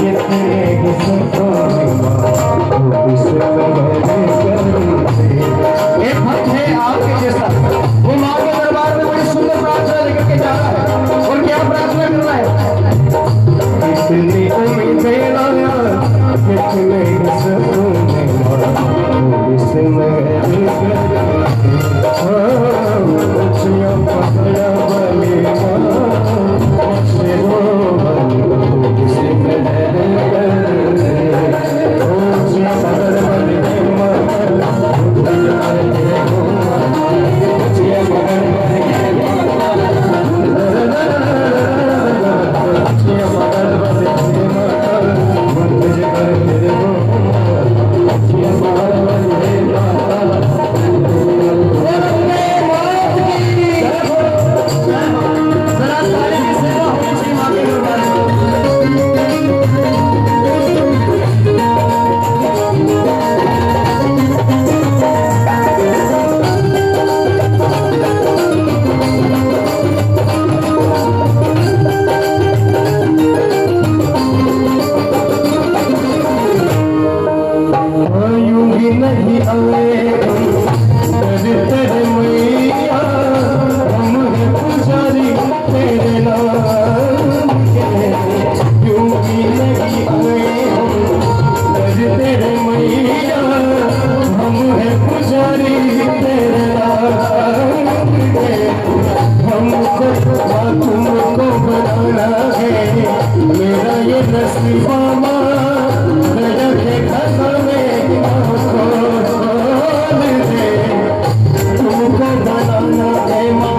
एक भक्त है आपके जैसा, वो माँ के दरबार में बड़ी सुंदर प्रार्थना लेकर के जा रहा है। और क्या प्रार्थना कर रहा है? इतनी उम्मीदें लाया, कितने सपने नहीं आए तेरे मैया, हम हैं पुजारी तेरे नाम के, यूं भी नहीं आए तेरे मैया, हम हैं पुजारी तेरे नाम के। हमको तुमको बनाना है, मेरा ये नसीबा दया के खजाने तुमको बनाना है माँ,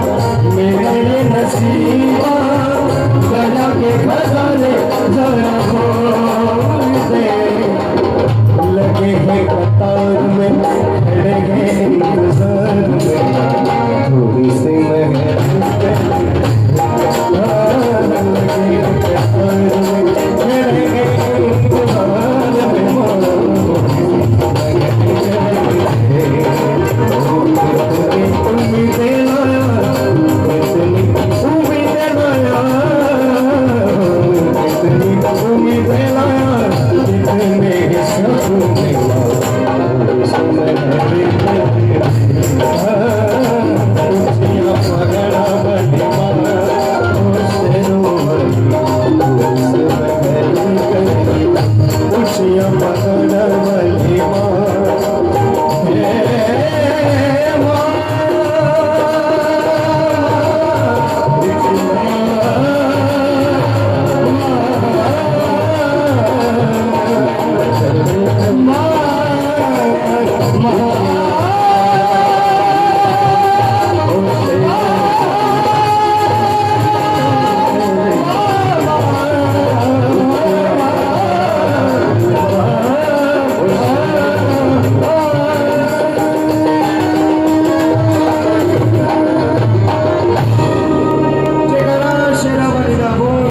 मेरे ये नसीबा दया के खजाने जरा खोल दे। लगे हैं कतार में, खड़े हैं इंतजार में, थोड़ी सी मेहनत लगे हैं कतार में, खड़े हैं इंतजार में, उम्मीदें लाया, इतनी उम्मीदें लाया, इतनी उम्मीदें